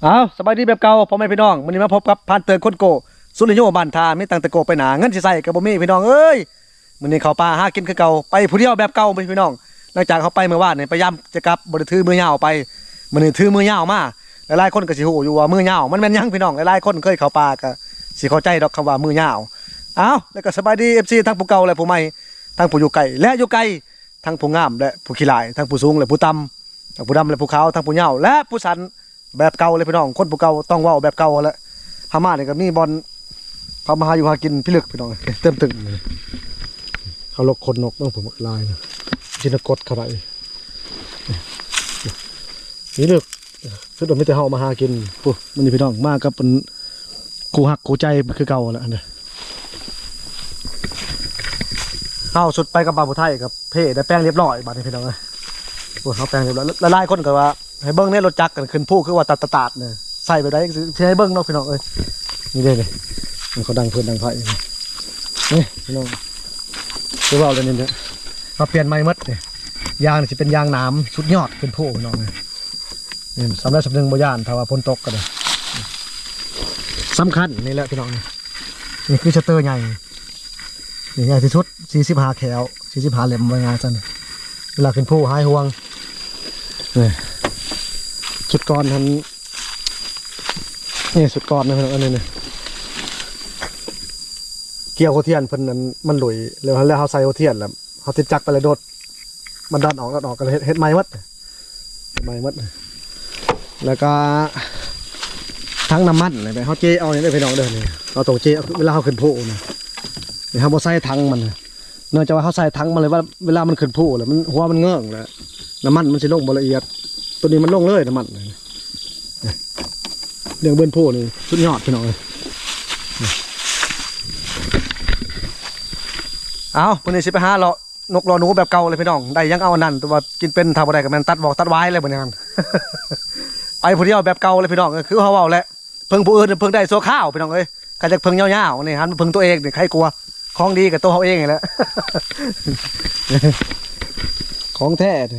เอาสบายดีแบบเก่าพ่อแม่พี่น้องวันนี้มาพบกับพานเตือนคนโกสุริโยบ้านทาไม่ตั้งแต่โกไปหนาเงินสิใส่กับบ่มีพี่น้องเอ้ยมื้อนี้เขาป่าหากินคือเก่าไปผู้เดียวแบบเก่าพี่น้องหลังจากเขาไปเมื่อวานนี่พยายามจะกลับบ่ได้ถือมือยาวไปมื้อนี้ถือมือยาวมาหลายๆคนก็สิฮู้อยู่ว่ามือยาวมันแม่นหยังพี่น้องหลายๆคนเคยเข้าป่าก็สิเข้าใจดอกคำว่ามือยาวเอาแล้วก็สบายดี FC ทั้งผู้เก่าและผู้ใหม่ทั้งผู้อยู่ไกลและอยู่ไกลทั้งผู้งามและผู้ขี้ลายทั้งผู้สูงและผู้ต่ำทั้งผู้ดำและผู้ขาวทั้งผู้เหย้าและผู้สันแบบเก่าเลยพี่น้องคนผู้เก่าต้องเว้าแบบเก่าแหละฮามาเนี่ยก็มีบอลเขามาหาอยู่หากินพี่ลึกพี่น้องเต็มตึงเขาลกคนนกต้องผมลายนะจินกดเข้าไปนี่ลึกสุดไม่แต่เฮามาหากินปุ๊บมันนี่พี่น้องมากกับเป็นกูหักกูใจคือเก่าแล้วเนี่ยเฮาสุดไปกับบาบุไทยกับเพ่ได้แป้งเรียบร้อยบาดนี้พี่น้องเลยปุ๊บเขาแป้งเรียบร้อยละลายคนก็ว่าให้เบิ้งเนี่ยรถจักรกันขึ้นผู้คือว่าตัดเนี่ยใส่ไปได้ให้เบิ้งเนาะพี่น้องเอ้ยนี่เลยนี่มันเขาดังเพื่อนดังไฟนี่พี่น้องคือว่าอะไรเนี่ยเขาเปลี่ยนไม้มัดเนี่ยยางนี่จะเป็นยางน้ำชุดยอดขึ้นผู้พี่น้องเลยนี่สำหรับสำเนึงบ่ยานถ้าว่าพ้นตกก็ได้สำคัญนี่แหละพี่น้องนี่คือชัตเตอร์ใหญ่นี่ใหญ่ที่สุด45 แขว45 เหลี่ยมไว้งานซะนี่เวลาขึ้นผู้หายห่วงนี่สุดก้อนทันนี่สุดก้อนนะพี่น้องอันนี้เนี่ยเกี่ยวโคเทียนเพิ่นนั้นมันหลุยแล้วเขาใส่โคเทียนแล้วเขาติดจักรไปเลยโดดมันดันออกกันเฮ็ดไม้มัดแล้วก็ทั้งน้ำมันอะไรไปเขาเจเอาเนี่ยได้พี่น้องเดินนี่เราต้องเจเวลาเขาขึ้นผู้นะนี่เขาบ่ใส่ทั้งมันเนื่องจากว่าเขาใส่ทั้งมันเลยว่าเวลามันขึ้นผู้แล้วมันหัวมันเงื่องแล้วน้ำมันมันสิลงบ่ละเอียดตัวนี้มันลงเลยน้ำมันเรื่องเบิ้ลผู้นี่สุดยอดพี่น้องเลยเอาวันนี้สิไปหาเรานกรอหนูแบบเก่าเลยพี่น้องได้ยังเอานั่นตัวกินเป็นทำอะไรกับมันตัดบอกตัดไว้เลยเหมือนกันไปผู้เดียวแบบเก่าเลยพี่น้องคือเขาเอาแหละเพิ่งผู้อื่นเพิ่งได้โซ่ข้าวพี่น้องเอ้ยการจะเพิ่งเงาๆนี่ฮันเพิ่งตัวเองนี่ใครกลัวของดีกับตัวเขาเองไงแหละของแท้น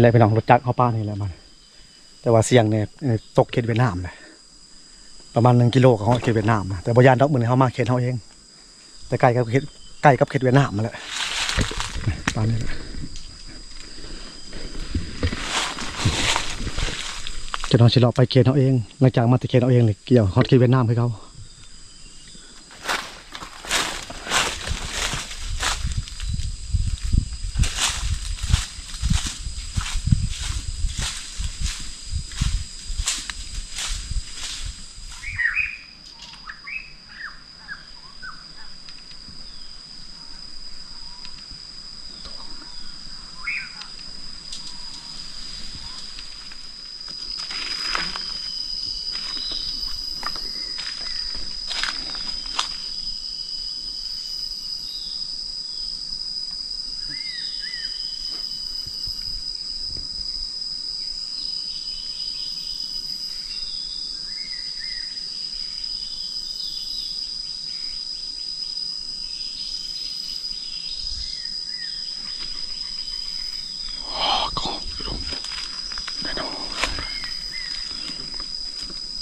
ี่แหละพี่น้องรถจักรเขาป้านี่แหละมันแต่ว่าเสียงเนี่ยตกเขตเวียดนามเลยประมาณ1 กิโลของเขตเวียดนามแต่บริยานดอกมือเขามาเขตเขาเองแต่ใกล้กับเขตเวียดนามมาแหละป้านี่จะนอนชิลล์ไปเขตเขาเองหลังจากมาติเขตเขาเองเลยเกี่ยวฮอตเขตเวียดนามให้เขา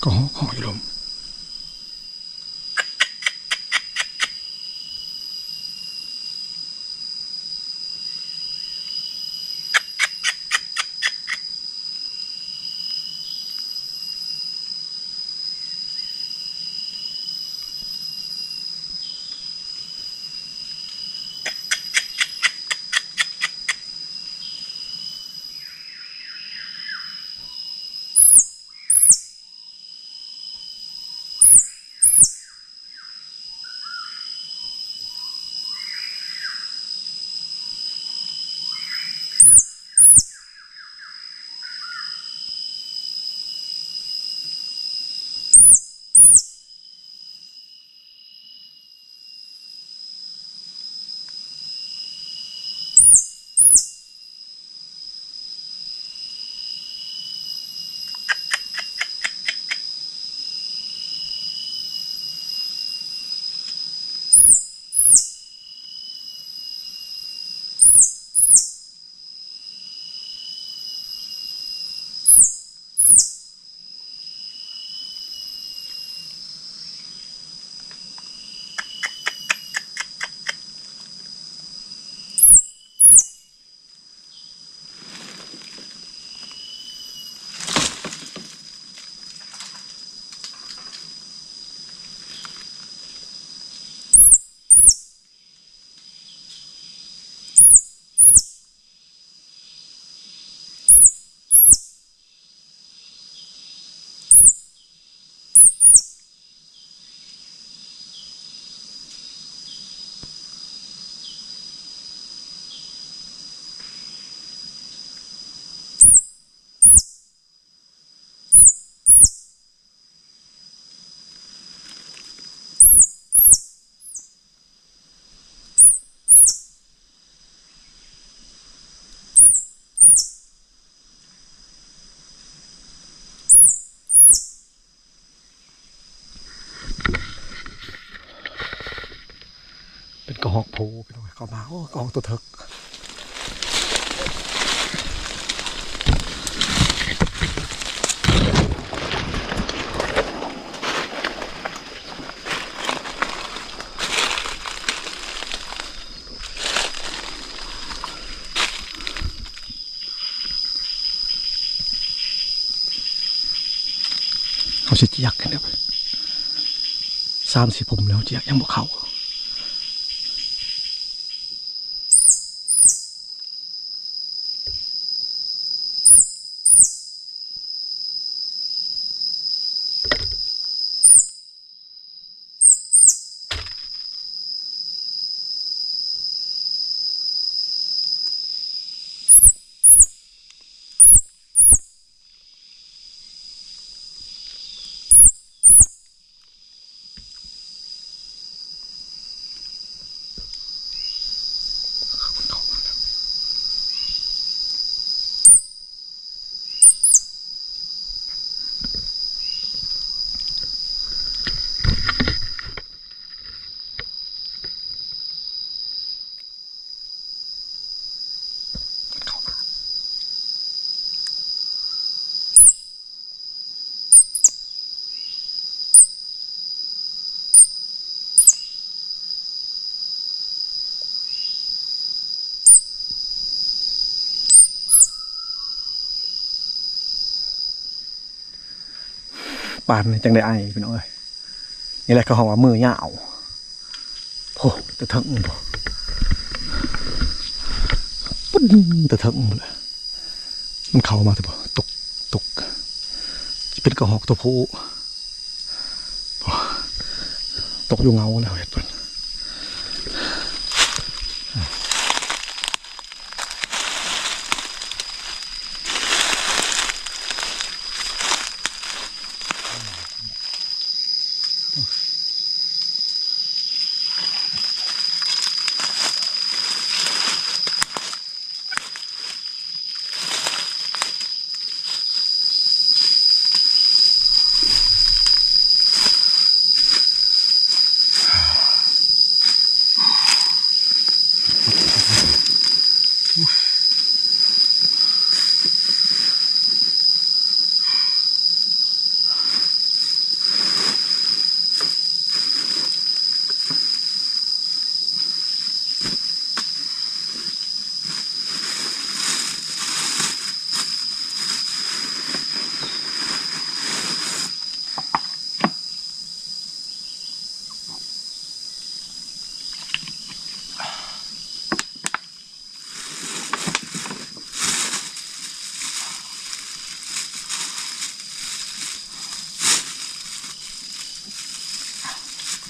ก็หอยลม เป็นกระหอกโพพี่น้องเข้ามาโอ้กระหอกตัวเถิกเขาสิเจียกกันแล้ว30ผมแล้วเจียกยังบ่เข้าปานจังได้ไอพี่น้องเอ้ยนี่แหละเขาเรียกว่ามือยาวโอ้ตะทึงบ่ปุ๊บตะทึงเลยมันเข้ามาแต่บ่ตกจะเป็นกระหอกตัวผู้ตกอยู่เงาแล้วเห็นป่ะ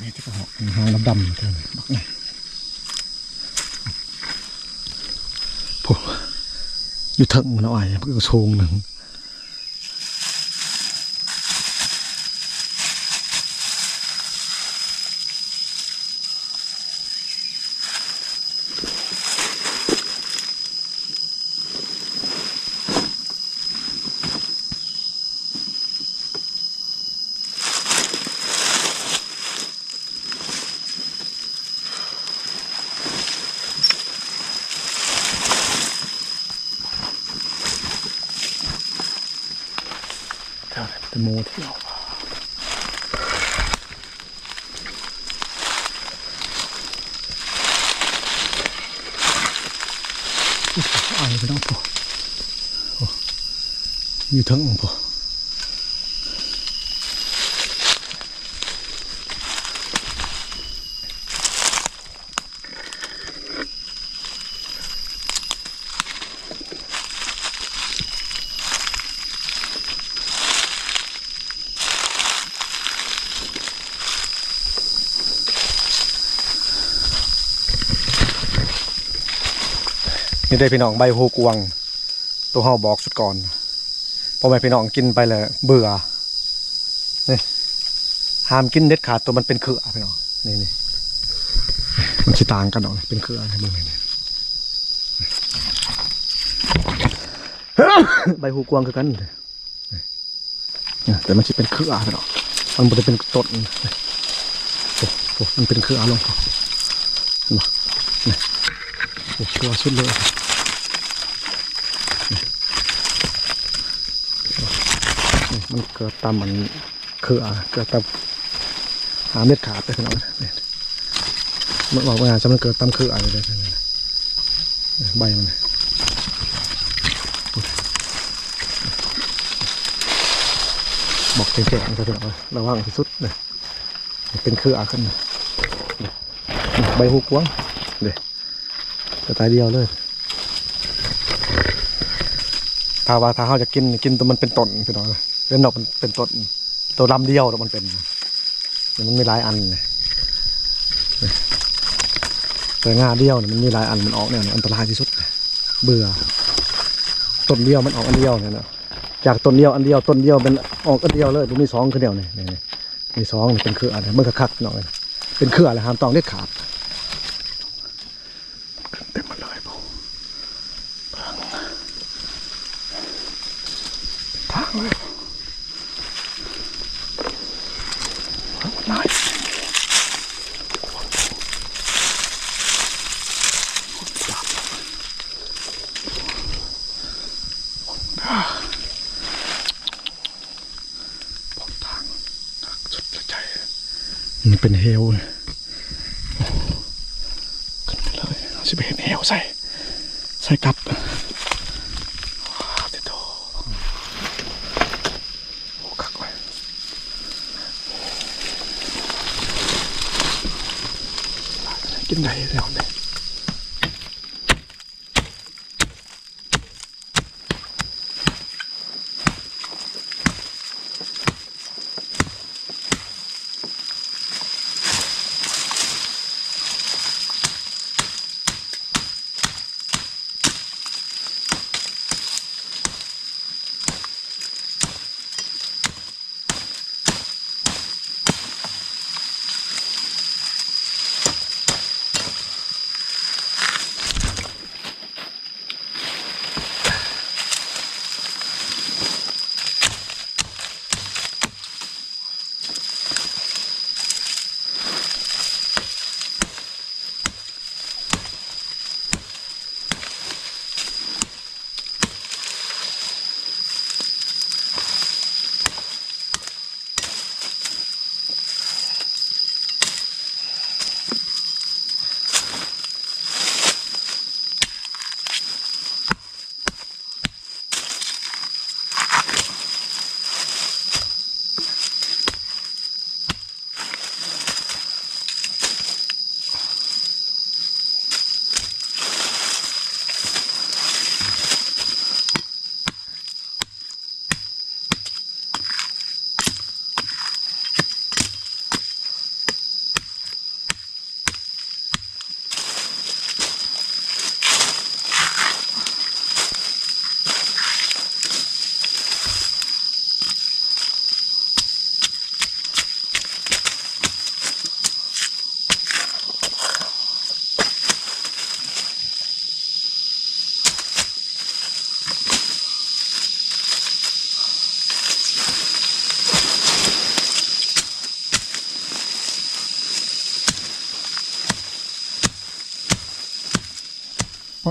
นี่ที่กระหอกหางดำๆเท่านั้นบักไงพวกอยู่ทึงมันเอาไอ้มันก็โชงหนึ่งโมเที่ยวไอ้ไปน้องพ่ออยู่ทั้งพ่อนี่ได้พี่น้องใบโฮกวงตัวห่อบอกสุดก่อนพอไปพี่น้องกินไปเลยเบื่อนี่ห้ามกินเด็ดขาดตัวมันเป็นเขือพี่น้องนี่มันชิต่างกันหน่อยเป็นเขืออะไรมึงเนี่ยใบโฮกวงคือกันแต่มันจะเป็นเขือพี่น้องมันจะเป็นต้นมันเป็นเขือลง บ่นี่โอ้ตัวสุดเลยนี่มันเกิดตามมันคือเกิดตามหาเม็ดขาดไปขนาดนั้นนี่มันบอกว่าจะมันเกิดตามคืออะไรเลยใบมันบอกแข็งๆจะถึงระวังที่สุดเลยเป็นคือขึ้นใบหูกว้างเดี๋ยวจะตายเดียวเลยถ้าเขาจะกินตัวมันเป็นต้นพี่น้องเล่นดอกมันเป็นต้นตัวลำเดียวแล้วมันเป็นมันมีหลายอันเลยแต่งาเดียวมันมีหลายอันมันออกเนี่ยอันตรายที่สุดเบื่อต้นเดียวมันออกอันเดียวเนี่ยนะจากต้นเดียวอันเดียวต้นเดียวเป็นออกอันเดียวเลยมันมี2คือเดียวนี่มี2เป็นคืออะไรเมื่อคักๆหน่อยเป็นคืออะไรห้ามต้องได้ขาดเต็มมาเลยบ่ทางเลยนายมันเป็นเฮลขึ้นไปเลยสิไปเห็นเฮลใส่กลับติดโตโอ้คักไว้กินได้แล้วเนี่ย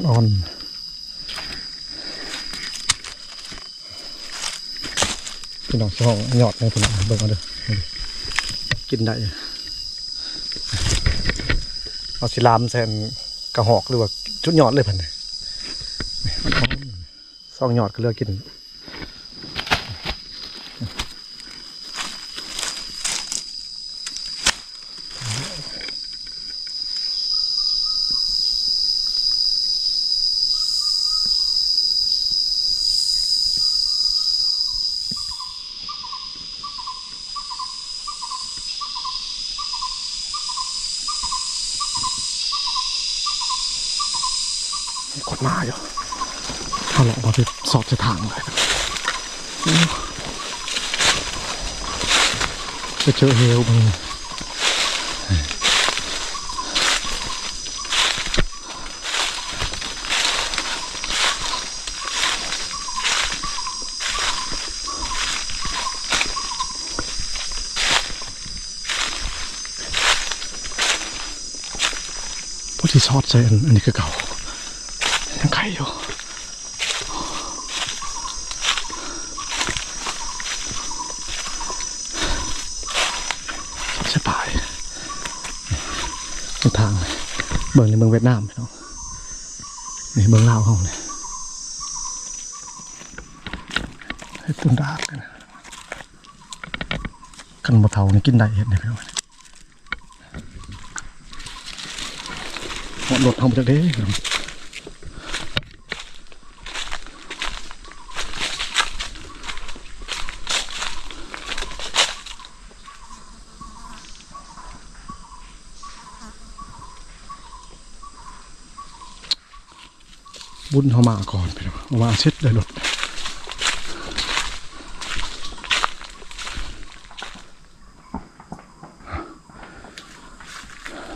อ่อนพี่น้องช่องหยอดในพี่น้องเบิ่งเอาเด้อกินได้เอาสิลามแซนกระหอกหรือว่าชุดหยอดเลยเพิ่นซองหยอดก็เลือกกินกดมาอยู่ถ้าหลอกมาไปสอบจะทางเลยจะเจอเฮลมึง ที่ซอดใส่อันนี้คือเก่ายังไข่อยู่ใช่ปายทางเมืองในเมืองเวียดนามพี่น้องนี่เมืองลาวเขาเนี่ยให้ต้นดาบกันกันบ่เท่านี่กินได้เห็นไหมพี่น้องหมดรถทำมาจากเด้บุญเขามาก่อนพี่น้องเอามาเช็ดเลยรถ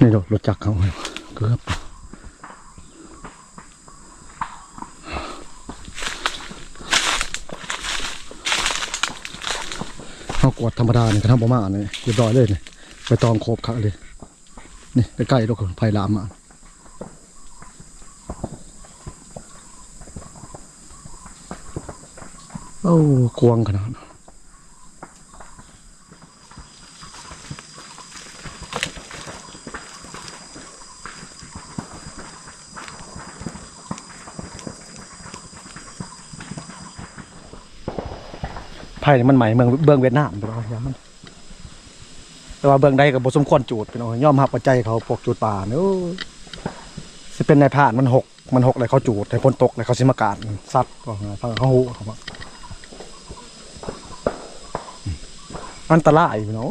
นี่รถจักรเขาเกือบเขากวดธรรมดาเนี่ยกระทั่งประมาณนี่เรียบร้อยเลยเนี่ยไปตองโคบขาเลยนี่ใกล้ๆรถคนไผ่ลามมาโอ้กวางขนาดไผ่มันใหม่เมืองเวียดนามไปแล้วมันแต่ว่าเบื้องใดกับบสมควรจูดไปเนาะย่อมหับปัจจัยเขาปกจูดป่าเนาะสิเป็นนายผ่านมันหกเลยเขาจูดให้พ้นตกเลยเขาสิมาการซัดก็ฟังเขาหูเขาบอกอันตรายเนาะ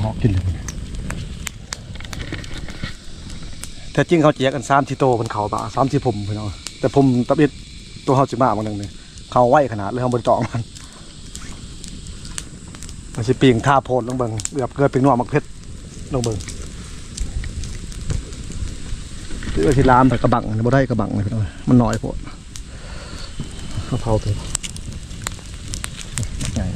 หอกกินเลยแต่จริงเขาแจกกัน3-4โตมันเขาบ่า3-4ผมพี่น้องแต่ผมตับอิดตัวเขาสิมาบางนึงนี่เขาไว้ขนาดเลยเฮาบ่ได้จองมันสิปิงท่าโพดลงเบิ่งเกือบเกิดเป็นนัวมักเพชรลงเบิ่งคือที่ลามไปกระบังบ่ได้กระบังเลยพี่น้องมันน้อยโพดเขาเผาไปใหญ่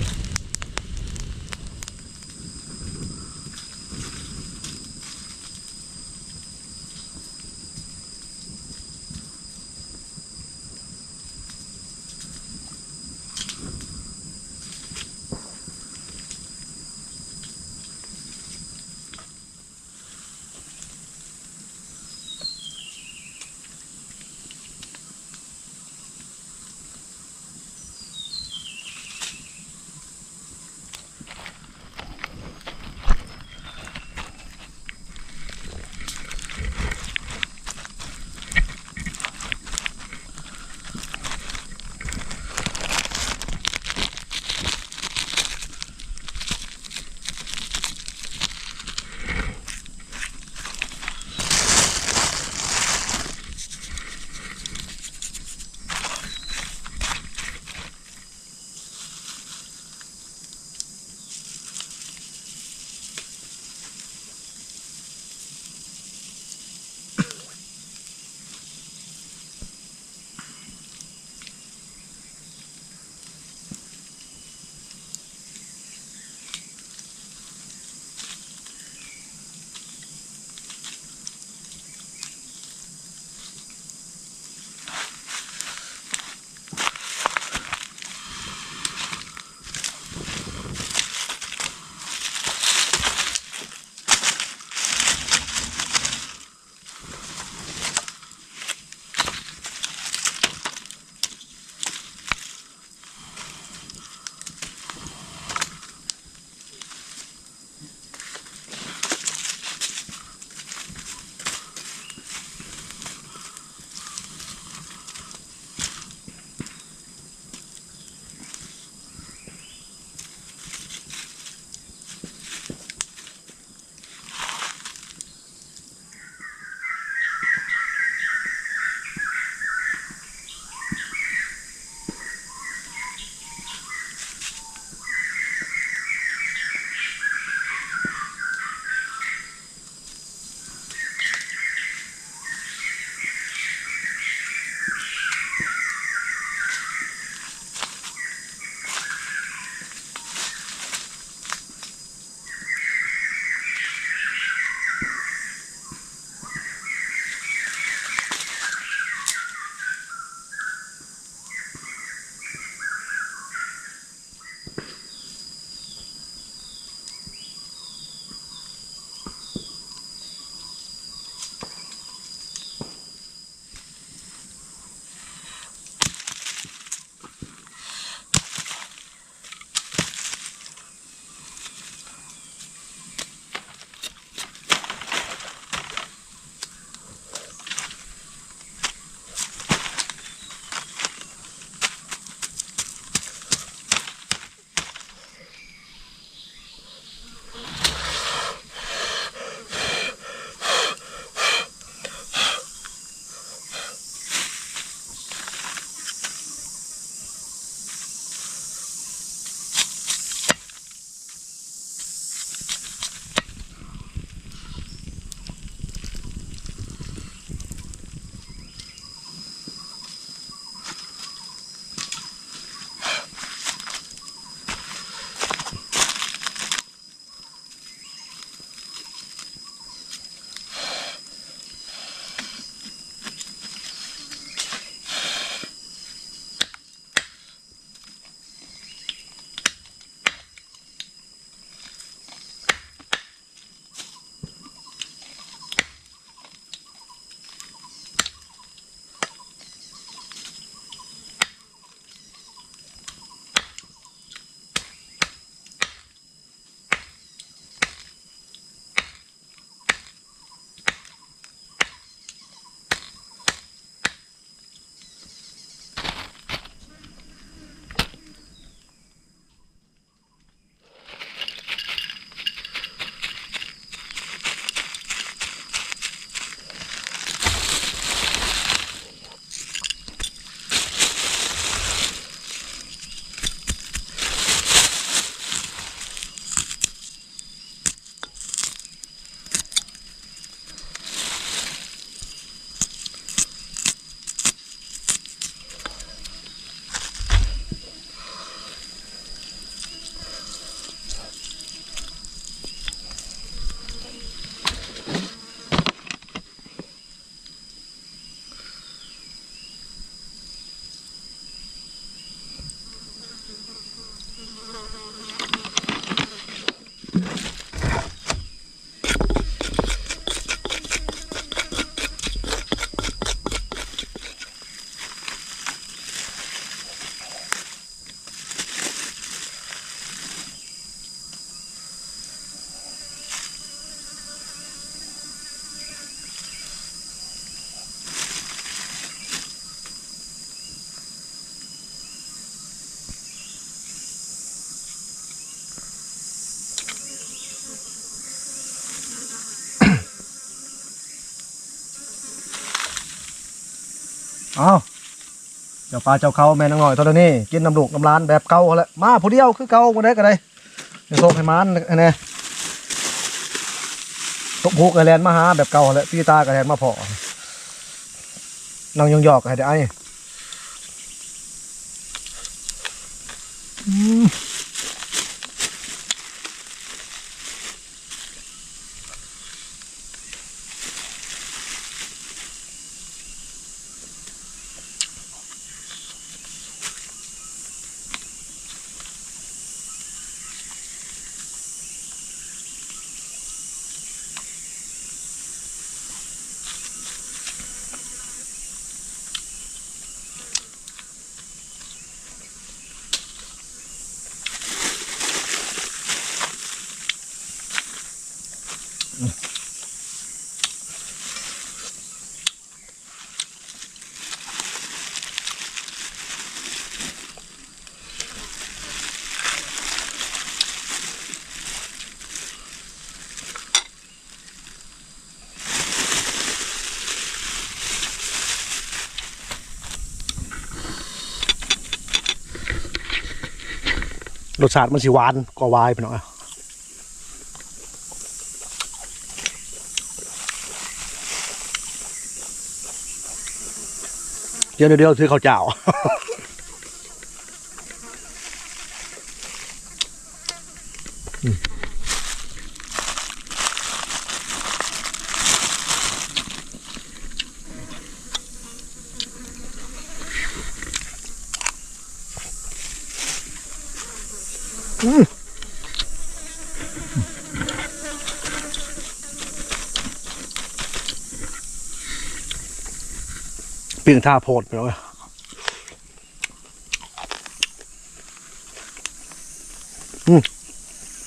อ้าวเจ้าปลาเจ้าเขาแม่นางน้อยเท่านี้กินน้ำลูกน้ำร้านแบบเก่าแหละมาผู้เดียวคือเก่าบ่ได้ก็ได้เดี๋ยวส่งให้มันแน่ตบหูกแลนมาหาแบบเก่าแหละพี่ตาก็แลนมาพอนั่งยองๆก็ให้ได้รสชาติมันสิหวานกว่าวายพี่น้องเดี๋ยวซื้อข้าวเจ้าเปลี่ยนท่าโพดไปแล้ว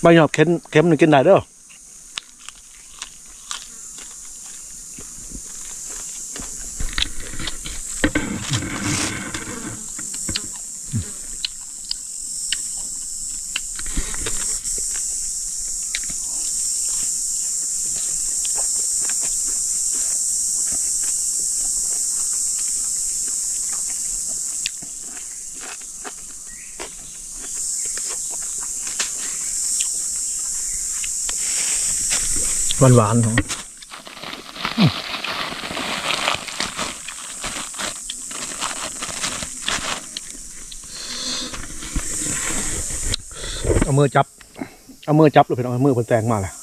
ใบหยอบเค็มหนึ่งกินได้เด้อหวานของเอามือจับเลยพี่น้องมือคนแตงมาเลย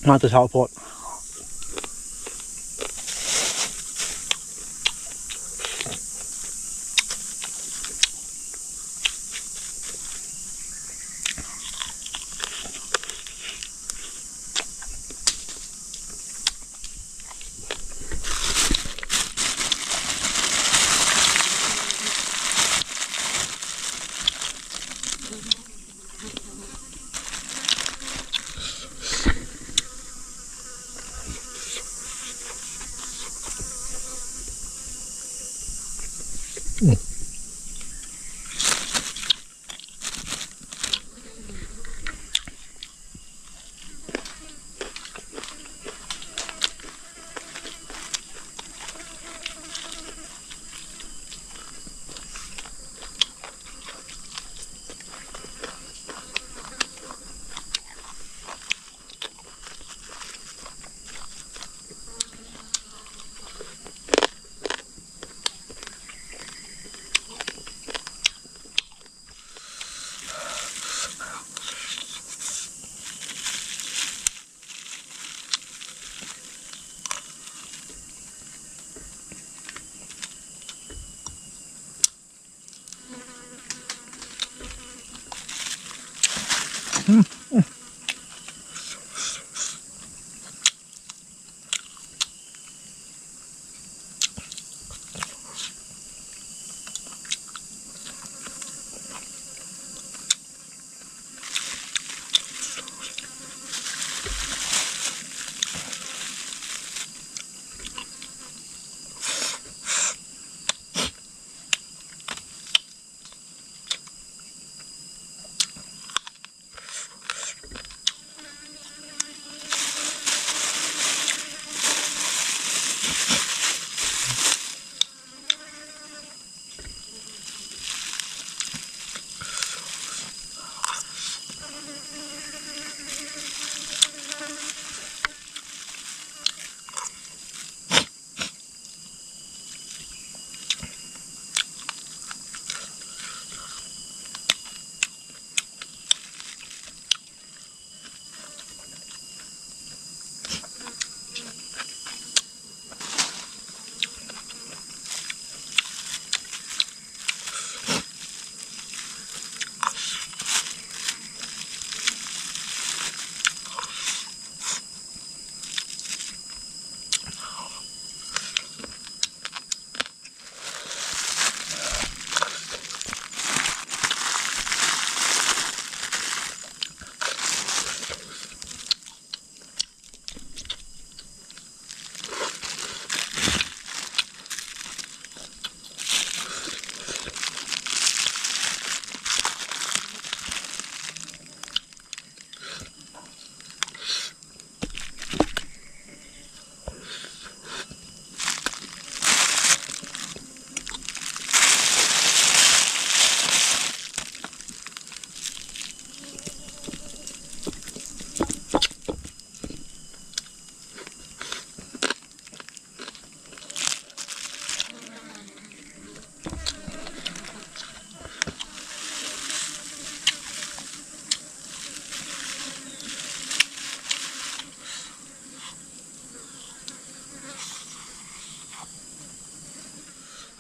มาแต่เช้าโพด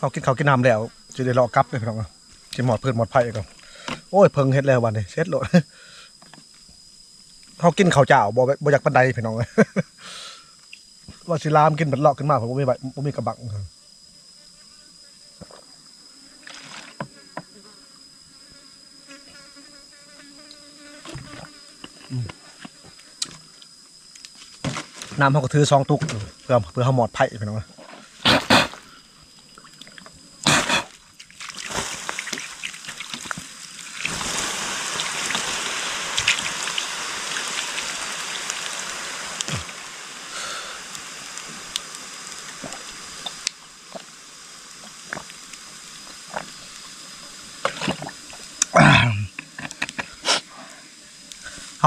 เขากินข้าวกินน้ำแล้วจะได้รอกลับเลยพี่น้องจะหมดเพื่อนหมดไผ่ก่อนโอ้ยเพิ่งเฮ็ดแล้ววันนี้เสร็จโหลดเขากินข้าวเจ้าบ่อยากปันใดพี่น้องว่าสิลามกินบัดเลาะขึ้นมาผมบ่มีกระบังน้ำเขาก็ถือ2 ตุกเพื่อเขาหมดไผ่พี่น้อง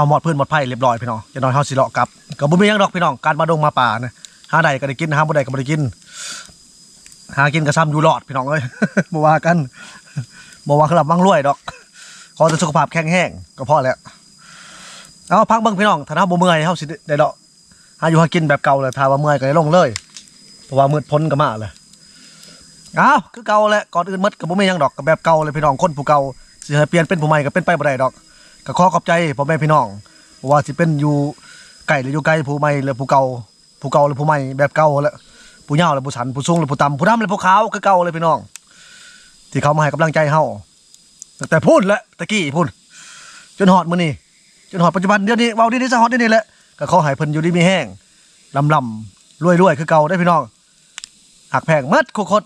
เขาหมดเพื่อนหมดไผ่เรียบร้อยพี่น้องจะนอนเขาสิเลาะกลับก็บ่มีหยังดอกพี่น้องการมาดงมาป่านะหาใดก็ได้กินหาบ่ได้ก็บ่ได้กินหากินก็ซ้ำอยู่รอดพี่น้องเอ้ย บ่ว่ากันบ่ว่าครับวังรวยดอกขอแต่สุขภาพแข็งแรงก็พอแล้วเอาพักเบิ่งพี่น้องถ้าเฮาบ่เมื่อยเฮาสิได้ดอกหาอยู่หากินแบบเก่าเลยถ้าว่าเมื่อยก็ได้ลงเลยเพราะว่ามืดพ้นก็มาเลยเอาคือเก่าแหละก่อนอื่นมัดก็บ่มีหยังดอกก็แบบเก่าเลยพี่น้องคนผู้เก่าสิให้เปลี่ยนเป็นผู้ใหม่ก็เป็นไปบ่ได้ดอกก็ขอขอบใจพ่อแม่พี่น้องเพราะว่าสิเป็นอยู่ไกลหรืออยู่ไกลผู้ใหม่หรือผู้เก่าหรือผู้ใหม่แบบเก่าแหละผู้ยาวหรือผู้สันผู้สูงหรือผู้ต่ำผู้ดำหรือผู้ขาวคือเก่าเลยพี่น้องที่เขามาให้กำลังใจเฮาแต่พูดแล้วตะกี้พูดจนฮอดมื้อนี้จนฮอดปัจจุบันเดี๋ยวนี้เว้าดีๆซะฮอดเดี๋ยวนี้แหละก็ขอให้เพิ่นอยู่ดีมีแห้งลำรวยคือเก่าได้พี่น้องหักแพงหมดทุกคน